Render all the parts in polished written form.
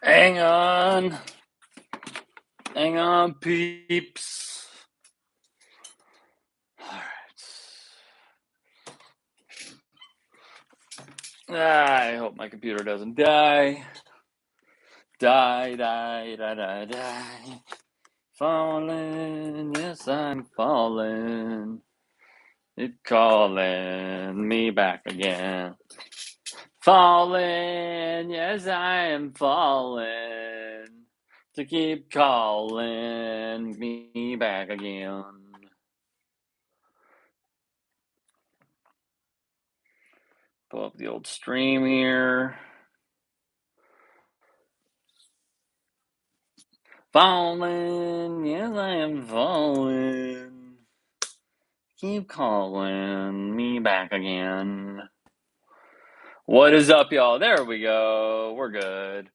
Hang on. Hang on, peeps. Alright. I hope my computer doesn't die. Die. Falling, yes, I'm falling. It's calling me back again. Falling, yes, I am falling. To keep calling me back again. Pull up the old stream here. Falling, yes, I am falling. Keep calling me back again. What is up, y'all? There we go. We're good.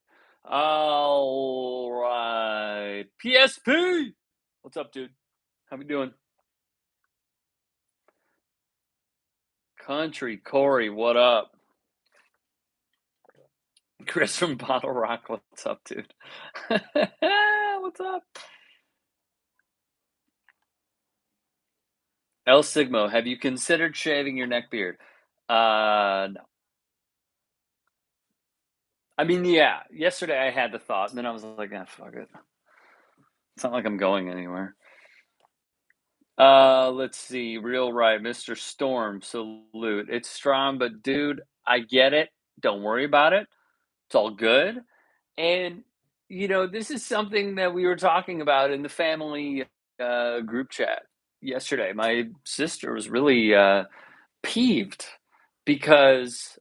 All right. PSP! What's up, dude? How we doing? Country Corey, what up? Chris from Bottle Rock, what's up, dude? What's up? El Sigmo, have you considered shaving your neck beard? No. I mean, yeah. Yesterday I had the thought, and then I was like, fuck it. It's not like I'm going anywhere. Let's see. Real right, Mr. Storm, salute. It's strong, but dude, I get it. Don't worry about it. It's all good. And this is something that we were talking about in the family group chat yesterday. My sister was really peeved because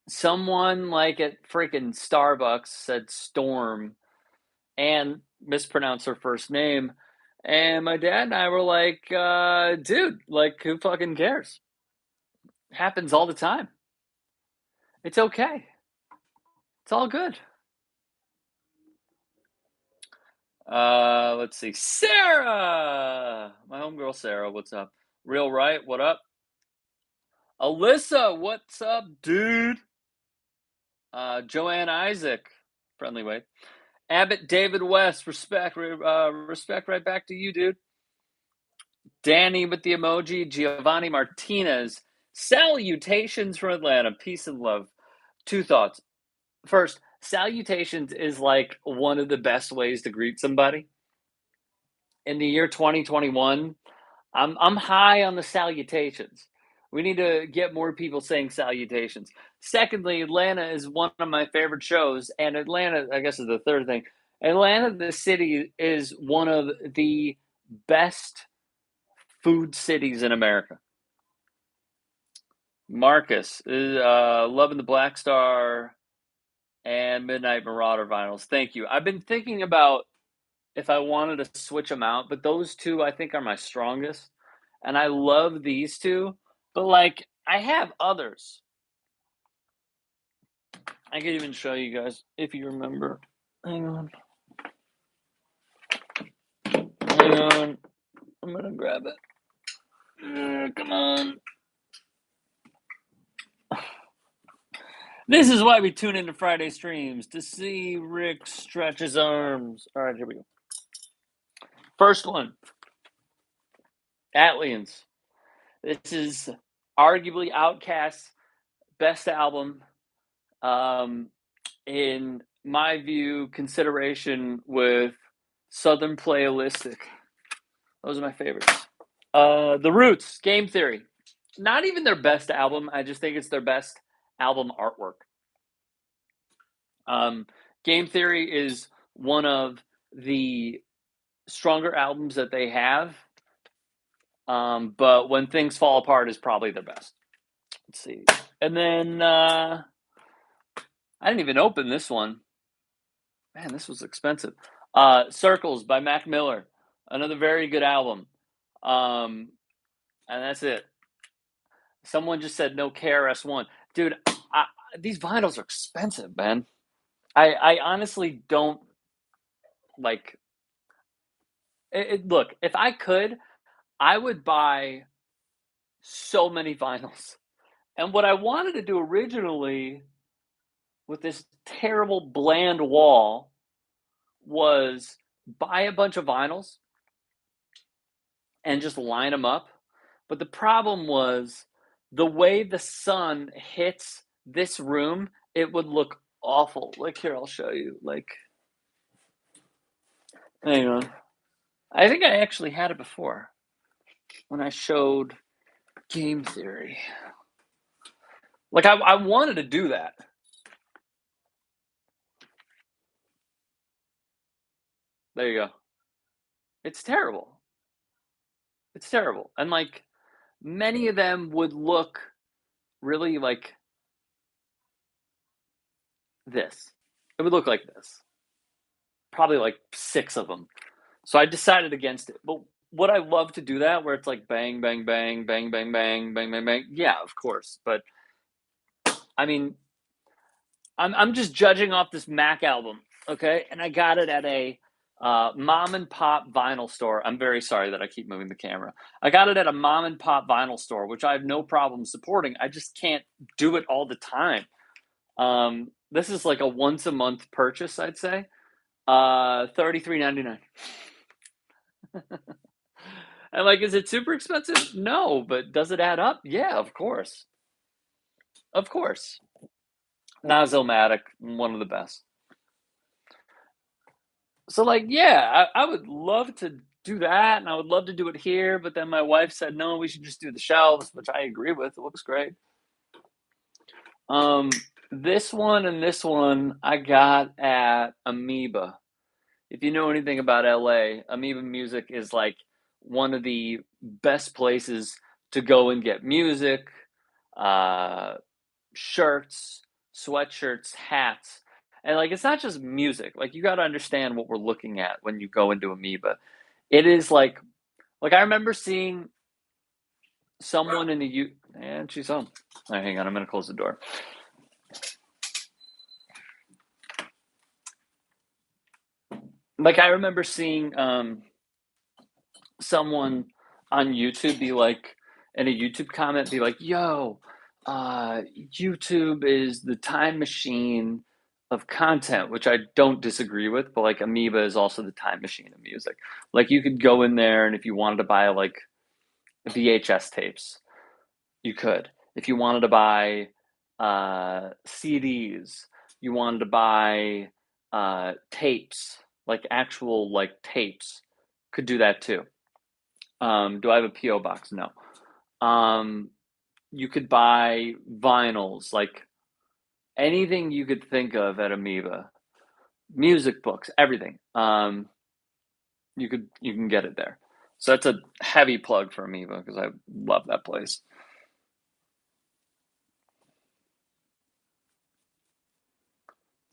someone like at freaking Starbucks said Storm and mispronounced her first name. And my dad and I were like, dude, like, who fucking cares? It happens all the time. It's okay. It's all good. Let's see. Sarah! My homegirl Sarah, what's up? Real right, what up? Alyssa, what's up, dude? Joanne Isaac, friendly way. Abbott David West, respect right back to you, dude. Danny with the emoji, Giovanni Martinez, salutations from Atlanta, peace and love. Two thoughts. First, salutations is like one of the best ways to greet somebody. In the year 2021, I'm high on the salutations. We need to get more people saying salutations. Secondly, Atlanta is one of my favorite shows, and Atlanta, I guess, is the third thing. Atlanta, the city, is one of the best food cities in America. Marcus is loving the Black Star and Midnight Marauder vinyls. Thank you. I've been thinking about if I wanted to switch them out, but those two I think are my strongest. And I love these two, but like I have others. I could even show you guys if you remember. Hang on. Hang on. I'm gonna grab it. Come on. This is why we tune into Friday streams, to see Rick stretch his arms. All right, here we go. First one, Atlians. This is arguably Outkast's best album. In my view, consideration with Southern Playalistic. Those are my favorites. The Roots, Game Theory. Not even their best album. I just think it's their best album artwork. Game Theory is one of the stronger albums that they have. But When Things Fall Apart is probably their best. Let's see. And then I didn't even open this one. Man, this was expensive. Circles by Mac Miller. Another very good album. And that's it. Someone just said no KRS-One. Dude, these vinyls are expensive, man. I honestly don't like it. Look, if I could, I would buy so many vinyls. And what I wanted to do originally with this terrible bland wall was buy a bunch of vinyls and just line them up. But the problem was the way the sun hits this room, it would look awful. Like, here, I'll show you. Like, hang on. I think I actually had it before when I showed game theory. Like, I wanted to do that. There you go. It's terrible. It's terrible. And like, many of them would look really like this. It would look like this. Probably like 6 of them. So I decided against it. But would I love to do that where it's like bang, bang, bang, bang, bang, bang, bang, bang, bang? Yeah, of course. But I mean, I'm just judging off this Mac album, okay? And I got it at a mom and pop vinyl store. I'm very sorry that I keep moving the camera. I got it at a mom and pop vinyl store, which I have no problem supporting. I just can't do it all the time. This is like a once a month purchase, I'd say. $33.99. And like, is it super expensive? No, but does it add up? Yeah, of course. Of course. Nozomatic, one of the best. So like, yeah, I would love to do that, and I would love to do it here, but then my wife said, no, we should just do the shelves, which I agree with. It looks great. Um, this one and this one I got at Amoeba. If you know anything about LA, Amoeba Music is like one of the best places to go and get music, uh, shirts, sweatshirts, hats. And like, it's not just music. Like, you got to understand what we're looking at when you go into Amoeba. It is like I remember seeing someone in the and she's home. All right, hang on, I'm gonna close the door. Like, I remember seeing someone on YouTube be like, in a YouTube comment, be like, yo, YouTube is the time machine of content, which I don't disagree with, but like Amoeba is also the time machine of music. Like, you could go in there, and if you wanted to buy like VHS tapes, you could. If you wanted to buy CDs, you wanted to buy tapes, like actual like tapes, could do that too. Do I have a PO box? No. You could buy vinyls, like anything you could think of at Amoeba, music books, everything. You can get it there. So that's a heavy plug for Amoeba because I love that place.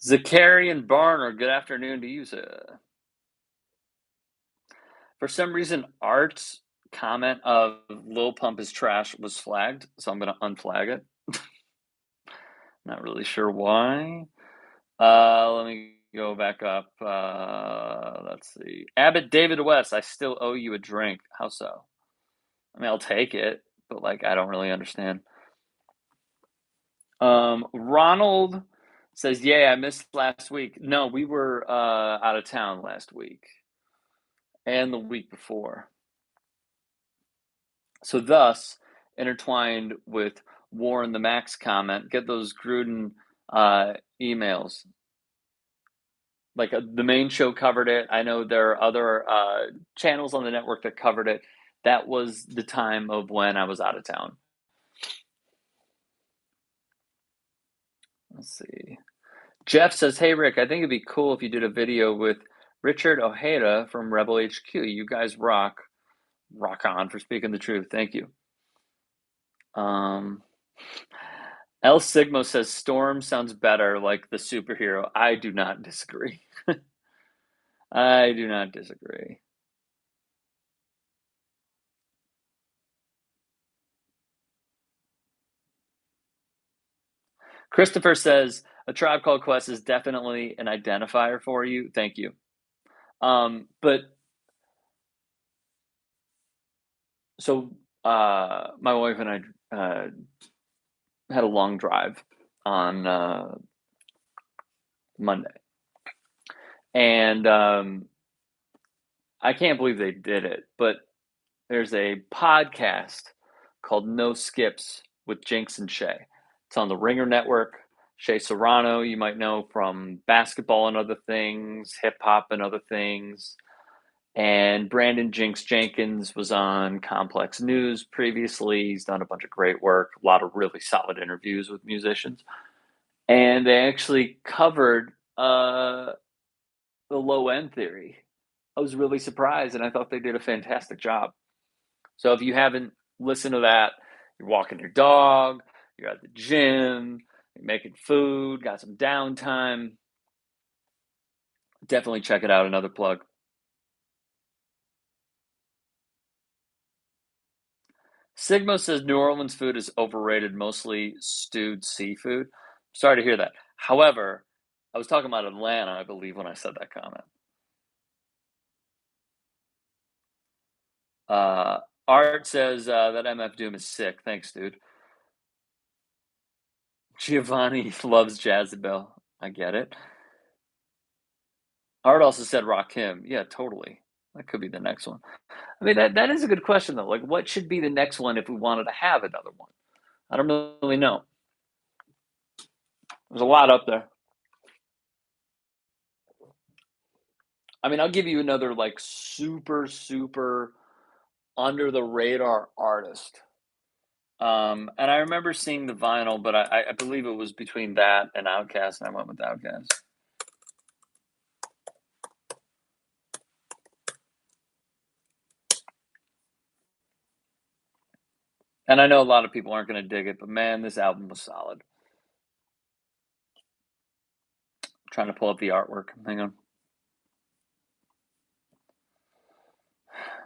Zakarian Barner, good afternoon to you, sir. For some reason, Art's comment of Lil Pump is trash was flagged, so I'm gonna unflag it. Not really sure why. Let me go back up. Let's see. Abbott David West, I still owe you a drink. How so? I mean, I'll take it, but like, I don't really understand. Ronald says, "Yeah, I missed last week." No, we were out of town last week and the week before. So, thus, intertwined with Warren the Max comment, get those Gruden emails. Like, the main show covered it. I know there are other channels on the network that covered it. That was the time of when I was out of town. Let's see. Jeff says, "Hey Rick, I think it'd be cool if you did a video with Richard Ojeda from Rebel HQ. You guys rock. Rock on for speaking the truth. Thank you." Um, El Sigmo says Storm sounds better like the superhero. I do not disagree. I do not disagree. Christopher says A Tribe Called Quest is definitely an identifier for you. Thank you. But so my wife and I had a long drive on Monday. And I can't believe they did it, but there's a podcast called No Skips with Jinx and Shay. It's on the Ringer Network. Shay Serrano, you might know from basketball and other things, hip hop and other things. And Brandon Jinx Jenkins was on Complex News previously. He's done a bunch of great work, a lot of really solid interviews with musicians. And they actually covered the low end theory. I was really surprised, and I thought they did a fantastic job. So if you haven't listened to that, you're walking your dog, you're at the gym, you're making food, got some downtime, definitely check it out. Another plug. Sigmo says New Orleans food is overrated, mostly stewed seafood. Sorry to hear that. However, I was talking about Atlanta, I believe, when I said that comment. Art says that MF Doom is sick. Thanks, dude. Giovanni loves Jezebel. I get it. Art also said Rakim. Yeah, totally. That could be the next one. I mean, that is a good question, though. Like, what should be the next one if we wanted to have another one? I don't really know. There's a lot up there. I mean, I'll give you another, like, super, super under the radar artist. And I remember seeing the vinyl, but I believe it was between that and Outkast, and I went with Outkast. And I know a lot of people aren't going to dig it, but man, this album was solid. I'm trying to pull up the artwork. Hang on.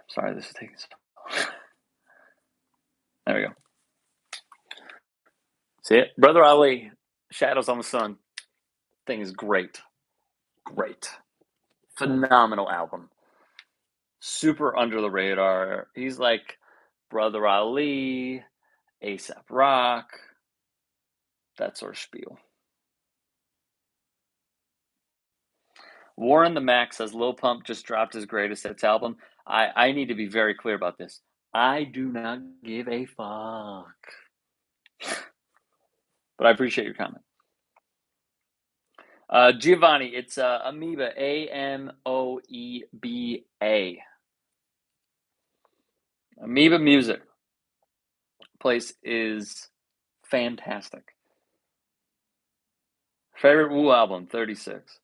Sorry, this is taking so long. There we go. See it? Brother Ali, Shadows on the Sun. Thing is great. Great. Phenomenal album. Super under the radar. He's like Brother Ali, ASAP Rock, that sort of spiel. Warren the Mac says Lil Pump just dropped his greatest hits album. I need to be very clear about this. I do not give a fuck. But I appreciate your comment. Giovanni, it's Amoeba, Amoeba. Amoeba Music. Place is fantastic. Favorite Wu album, 36.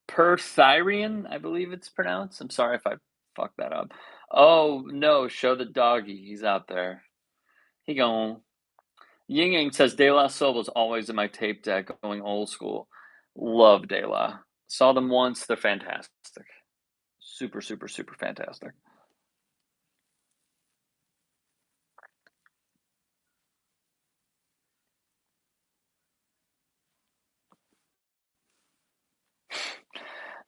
Perthyrian, I believe it's pronounced. I'm sorry if I fucked that up. Oh no, show the doggy. He's out there. He gone. Ying Yang says De La Soul was always in my tape deck, going old school. Love De La. Saw them once. They're fantastic. Super, super, super fantastic.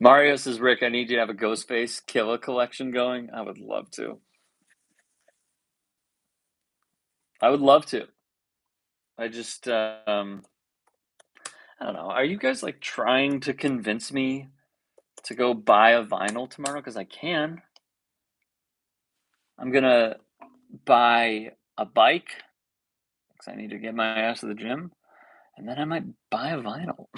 Mario says, Rick, I need you to have a Ghostface Killa collection going. I would love to. I would love to. I just, I don't know. Are you guys like trying to convince me to go buy a vinyl tomorrow? Because I can. I'm gonna buy a bike because I need to get my ass to the gym, and then I might buy a vinyl.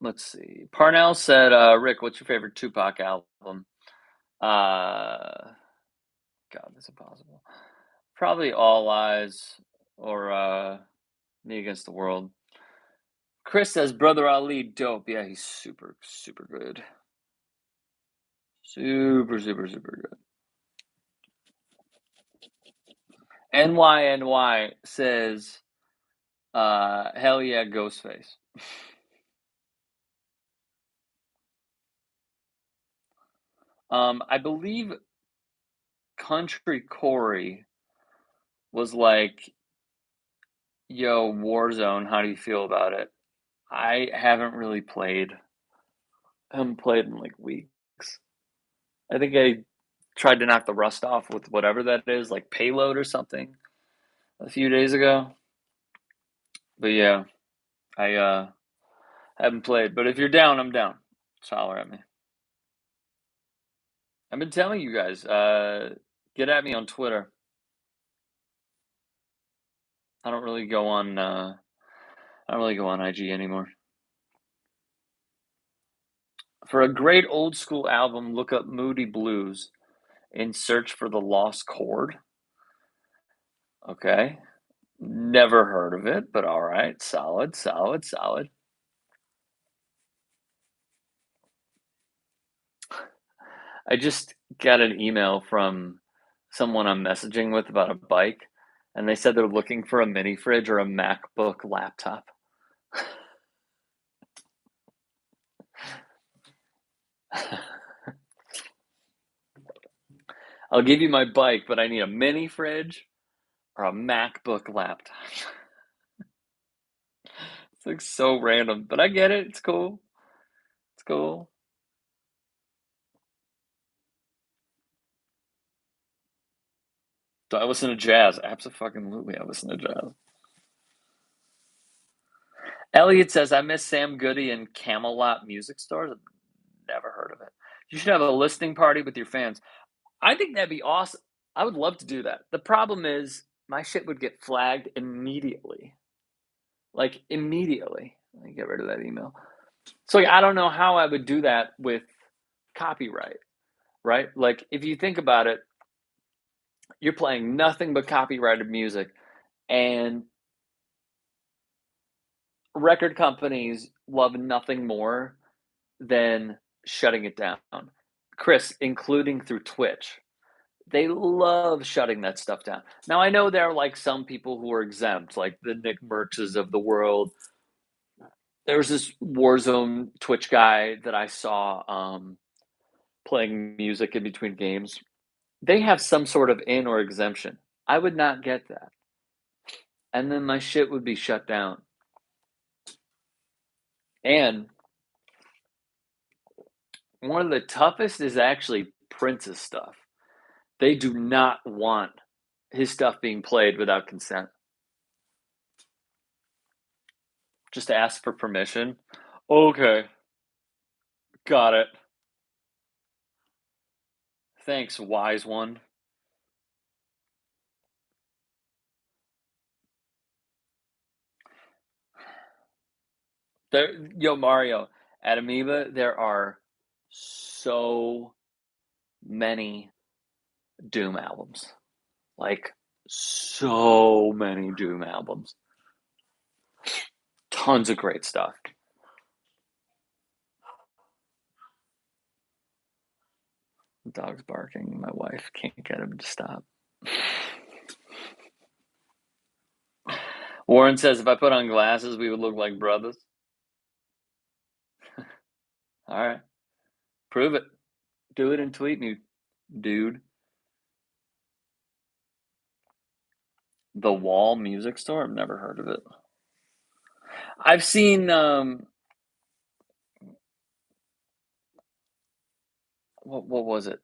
Let's see. Parnell said, Rick, what's your favorite Tupac album? God, that's impossible. Probably All Eyes or Me Against the World. Chris says, Brother Ali, dope. Yeah, he's super, super good. Super, super, super good. NYNY says, hell yeah, Ghostface. I believe Country Corey was like, yo, Warzone, how do you feel about it? I haven't really played I haven't played in like weeks. I think I tried to knock the rust off with whatever that is, like Payload or something, a few days ago. But yeah, I haven't played. But if you're down, I'm down. Just holler at me. I've been telling you guys, get at me on Twitter. I don't really go on IG anymore. For a great old school album, look up Moody Blues in Search for the Lost Chord. Okay. Never heard of it, but all right. Solid, solid, solid. I just got an email from someone I'm messaging with about a bike, and they said they're looking for a mini fridge or a MacBook laptop. I'll give you my bike, but I need a mini fridge or a MacBook laptop. It's like so random, but I get it. It's cool. It's cool. Do I listen to jazz? Absolutely, I listen to jazz. Elliot says, I miss Sam Goody and Camelot music stores. I've never heard of it. You should have a listening party with your fans. I think that'd be awesome. I would love to do that. The problem is my shit would get flagged immediately. Like immediately. Let me get rid of that email. So like, I don't know how I would do that with copyright, right? Like if you think about it, you're playing nothing but copyrighted music, and record companies love nothing more than shutting it down. Chris, including through Twitch. They love shutting that stuff down. Now I know there are like some people who are exempt, like the Nick Mertzes of the world. There was this Warzone Twitch guy that I saw playing music in between games. They have some sort of in or exemption. I would not get that. And then my shit would be shut down. And one of the toughest is actually Prince's stuff. They do not want his stuff being played without consent. Just ask for permission. Okay, got it. Thanks, wise one. Yo, Mario, at Amoeba, there are so many Doom albums. Like, so many Doom albums. Tons of great stuff. The dog's barking. My wife can't get him to stop. Warren says, if I put on glasses, we would look like brothers. All right. Prove it. Do it and tweet me, dude. The Wall Music Store? I've never heard of it. I've seen what was it?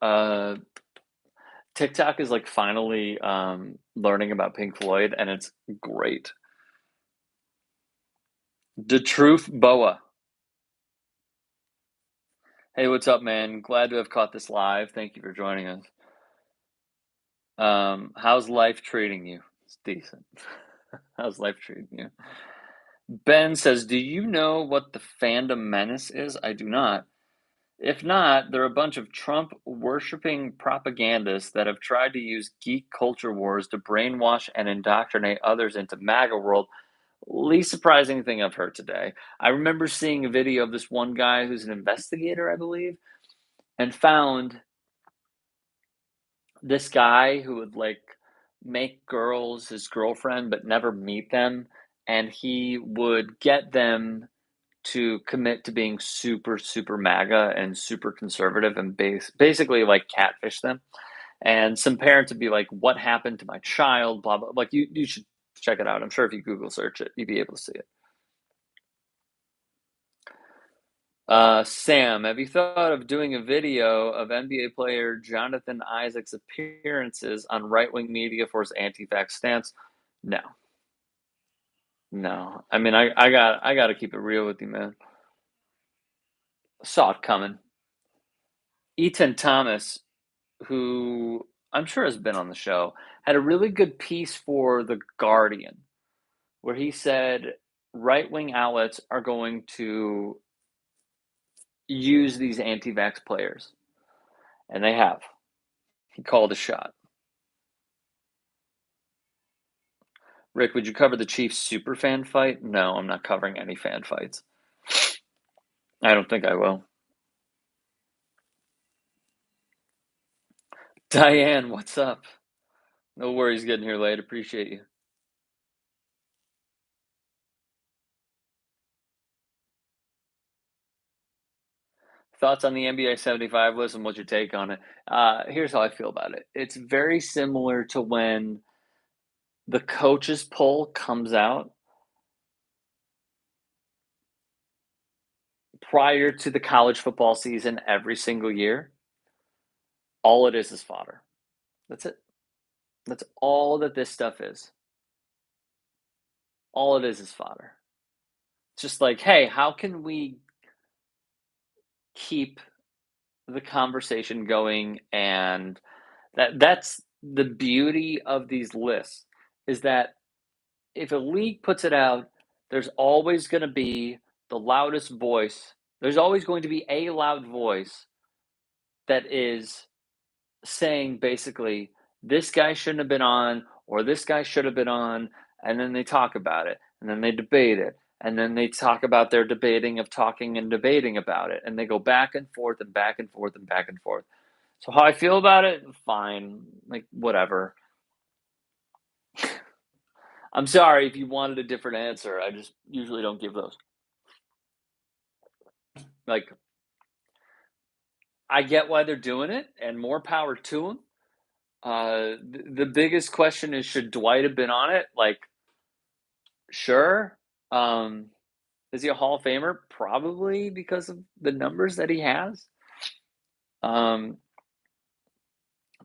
TikTok is like finally learning about Pink Floyd, and it's great. The Truth Boa. Hey, what's up, man? Glad to have caught this live. Thank you for joining us. How's life treating you? It's decent. How's life treating you? Ben says, do you know what the fandom menace is? I do not. If not, they're a bunch of Trump worshipping propagandists that have tried to use geek culture wars to brainwash and indoctrinate others into MAGA world. Least surprising thing I've heard today. I remember seeing a video of this one guy who's an investigator, I believe, and found this guy who would like make girls his girlfriend but never meet them, and he would get them to commit to being super super MAGA and super conservative and basically like catfish them. And some parents would be like, what happened to my child, blah blah. Like you should check it out. I'm sure if you Google search it, you'd be able to see it. Sam, have you thought of doing a video of NBA player Jonathan Isaac's appearances on right-wing media for his anti-vax stance? No, no. I mean, I got to keep it real with you, man. Saw it coming. Ethan Thomas, who I'm sure has been on the show, had a really good piece for The Guardian where he said right-wing outlets are going to use these anti-vax players, and they have. He called a shot. Rick, would you cover the Chiefs super fan fight? No, I'm not covering any fan fights. I don't think I will. Diane, what's up? No worries getting here late. Appreciate you. Thoughts on the NBA 75 list and what's your take on it? Here's how I feel about it. It's very similar to when the coaches poll comes out prior to the college football season every single year. All it is fodder. That's it. That's all that this stuff is. All it is fodder. It's just like, hey, how can we keep the conversation going? And that's the beauty of these lists, is that if a league puts it out, there's always going to be the loudest voice. There's always going to be a loud voice that is saying basically, this guy shouldn't have been on, or this guy should have been on, and then they talk about it, and then they debate it, and then they talk about their debating of talking and debating about it, and they go back and forth and back and forth and back and forth. So how I feel about it, fine, like whatever. I'm sorry if you wanted a different answer. I just usually don't give those. Like, I get why they're doing it, and more power to them. The biggest question is, should Dwight have been on it? Like, sure. Is he a Hall of Famer? Probably, because of the numbers that he has. But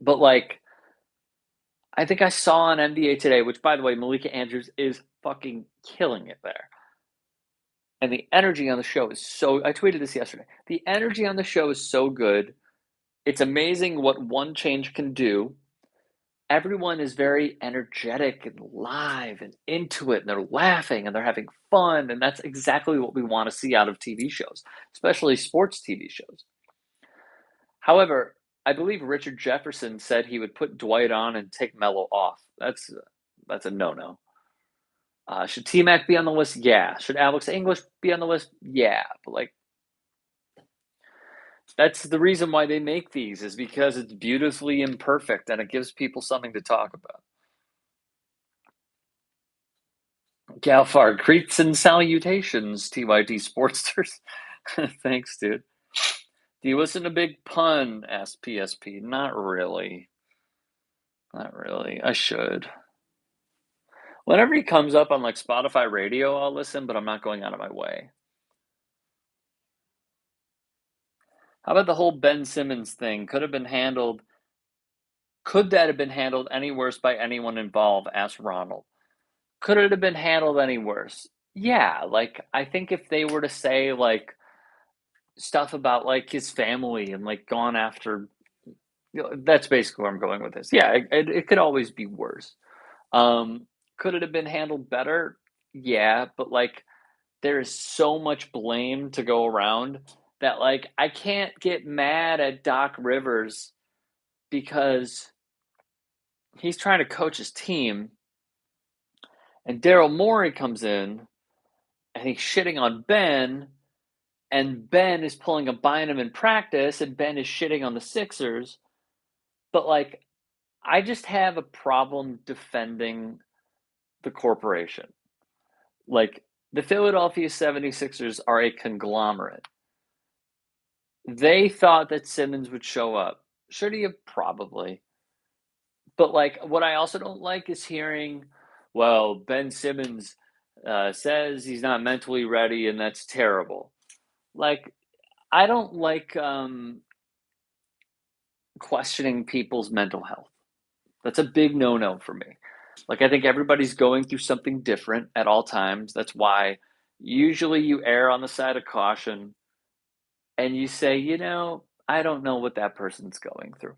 like, I think I saw on NBA Today, which by the way, Malika Andrews is fucking killing it there. And the energy on the show is so, I tweeted this yesterday. The energy on the show is so good. It's amazing what one change can do. Everyone is very energetic and live and into it, and they're laughing and they're having fun. And that's exactly what we want to see out of TV shows, especially sports TV shows. However, I believe Richard Jefferson said he would put Dwight on and take Melo off. That's a no-no. Should T-Mac be on the list? Yeah. Should Alex English be on the list? Yeah. But like, that's the reason why they make these, is because it's beautifully imperfect and it gives people something to talk about. Galfar, greets and salutations, TYT Sportsters. Thanks, dude. Do you listen to Big Pun? Asked PSP. Not really. Not really. I should. Whenever he comes up on like Spotify radio, I'll listen, but I'm not going out of my way. How about the whole Ben Simmons thing? Could that have been handled any worse by anyone involved? Asked Ronald. Could it have been handled any worse? Yeah, like I think if they were to say like stuff about like his family and like gone after, that's basically where I'm going with this. Yeah, it could always be worse. Could it have been handled better? Yeah, but like there is so much blame to go around that like I can't get mad at Doc Rivers because he's trying to coach his team, and Daryl Morey comes in and he's shitting on Ben, and Ben is pulling a Bynum in practice, and Ben is shitting on the Sixers. But like, I just have a problem defending the corporation. Like, the Philadelphia 76ers are a conglomerate. They thought that Simmons would show up. Should he have? Probably. But like, what I also don't like is hearing, well, Ben Simmons says he's not mentally ready, and that's terrible. Like, I don't like questioning people's mental health. That's a big no-no for me. Like, I think everybody's going through something different at all times. That's why usually you err on the side of caution and you say, I don't know what that person's going through.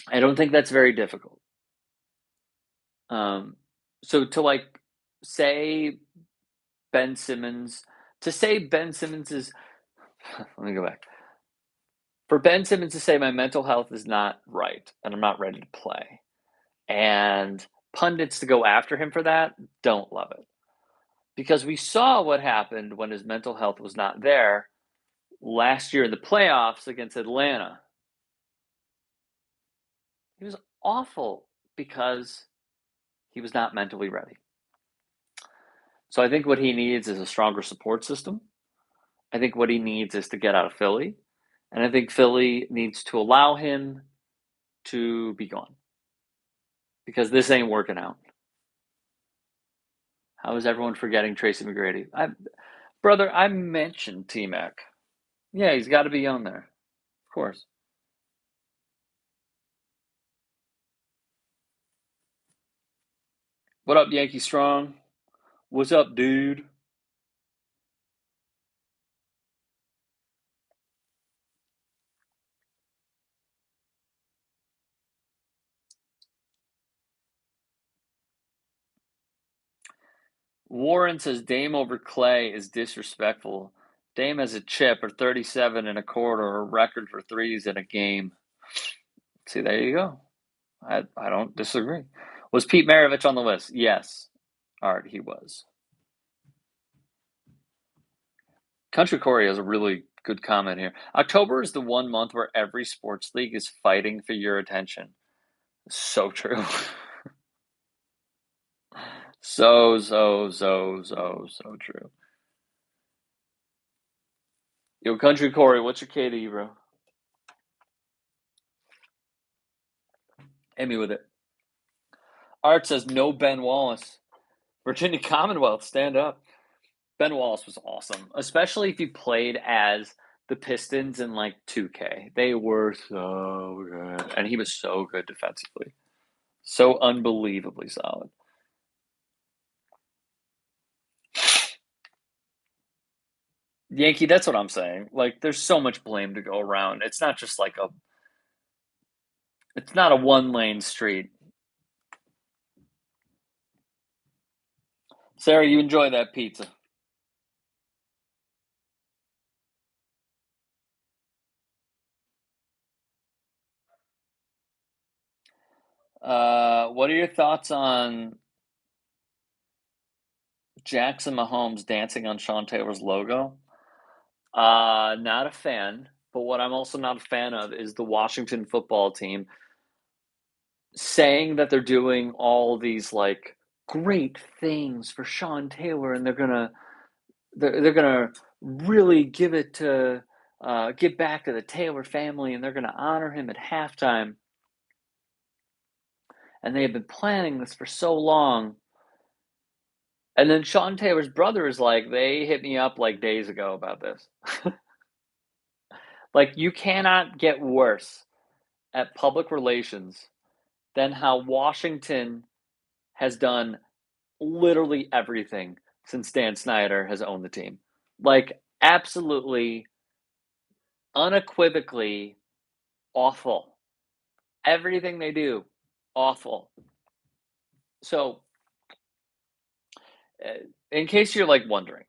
I don't think that's very difficult. So to say Ben Simmons, to say Ben Simmons is, let me go back. For Ben Simmons to say my mental health is not right and I'm not ready to play, and pundits to go after him for that, don't love it. Because we saw what happened when his mental health was not there last year in the playoffs against Atlanta. He was awful because he was not mentally ready. So I think what he needs is a stronger support system. I think what he needs is to get out of Philly. And I think Philly needs to allow him to be gone. Because this ain't working out. How is everyone forgetting Tracy McGrady? Brother, I mentioned T-Mac. Yeah, he's got to be on there. Of course. What up, Yankee Strong? What's up, dude? Warren says Dame over Clay is disrespectful. Dame has a chip or 37 and a quarter, or record for threes in a game. See, there you go. I don't disagree. Was Pete Maravich on the list? Yes. Art, he was. Country Corey has a really good comment here. October is the one month where every sports league is fighting for your attention. So true. So true. Yo, Country Corey, what's your KD, bro? Hit me with it. Art says no Ben Wallace. Virginia Commonwealth, stand up. Ben Wallace was awesome, especially if you played as the Pistons in 2K. They were so good, and he was so good defensively. So unbelievably solid. Yankee, that's what I'm saying. There's so much blame to go around. It's not just it's not a one-lane street. Sarah, you enjoy that pizza. What are your thoughts on Jackson Mahomes dancing on Sean Taylor's logo? Not a fan. But what I'm also not a fan of is the Washington football team saying that they're doing all these great things for Sean Taylor, and they're gonna really give back to the Taylor family, and they're gonna honor him at halftime. And they have been planning this for so long. And then Sean Taylor's brother is they hit me up days ago about this. You cannot get worse at public relations than how Washington has done literally everything since Dan Snyder has owned the team. Absolutely, unequivocally awful. Everything they do, awful. So, in case you're wondering,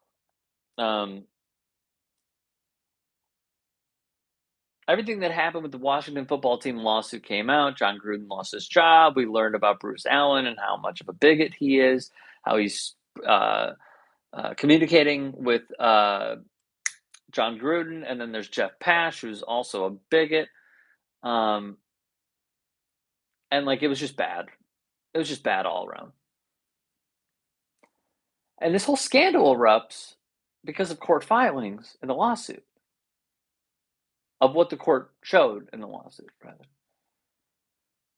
everything that happened with the Washington football team lawsuit came out. John Gruden lost his job. We learned about Bruce Allen and how much of a bigot he is, how he's communicating with John Gruden. And then there's Jeff Pash, who's also a bigot. And it was just bad. It was just bad all around. And this whole scandal erupts because of court filings in the lawsuit, of what the court showed in the lawsuit, rather.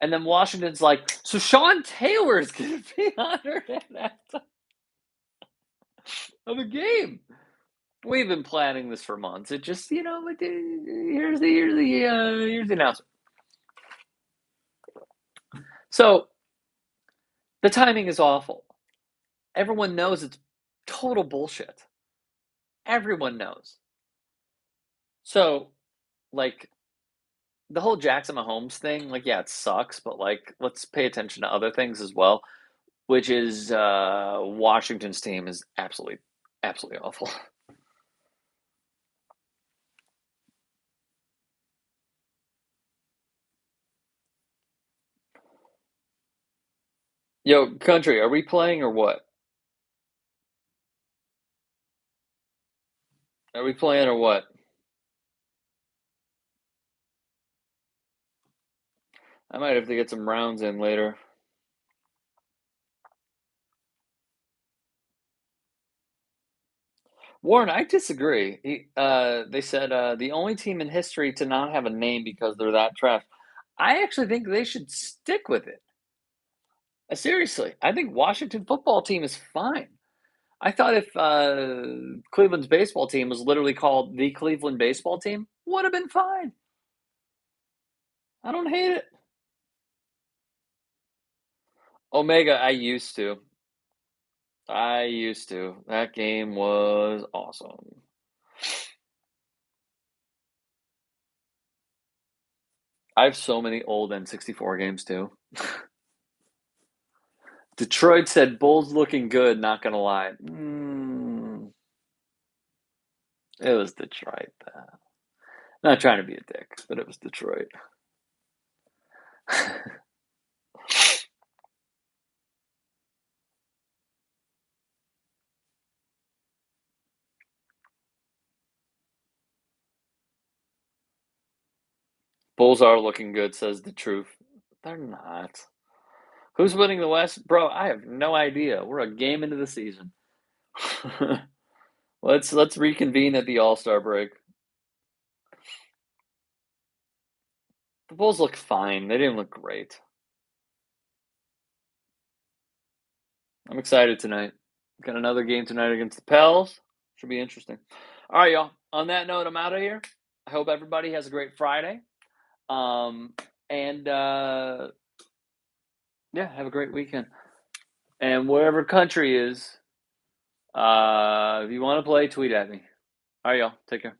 And then Washington's so Sean Taylor is going to be honored at halftime of a game. We've been planning this for months. It just, here's the announcement. So the timing is awful. Everyone knows it's total bullshit. Everyone knows. So, like, the whole Jackson Mahomes thing, like, yeah, it sucks, but like, let's pay attention to other things as well, which is Washington's team is absolutely, absolutely awful. Yo, country, are we playing or what? Are we playing or what? I might have to get some rounds in later. Warren, I disagree. They said the only team in history to not have a name because they're that trash. I actually think they should stick with it. Seriously, I think Washington football team is fine. I thought if Cleveland's baseball team was literally called the Cleveland baseball team, would have been fine. I don't hate it. Omega, I used to. I used to. That game was awesome. I have so many old N64 games too. Detroit said Bulls looking good, not gonna lie. It was Detroit. Not trying to be a dick, but it was Detroit. Bulls are looking good, says the truth. They're not. Who's winning the West? Bro, I have no idea. We're a game into the season. Let's reconvene at the All-Star break. The Bulls look fine. They didn't look great. I'm excited tonight. Got another game tonight against the Pels. Should be interesting. All right, y'all. On that note, I'm out of here. I hope everybody has a great Friday. And yeah, have a great weekend. And wherever country is, if you want to play, tweet at me. All right, y'all. Take care.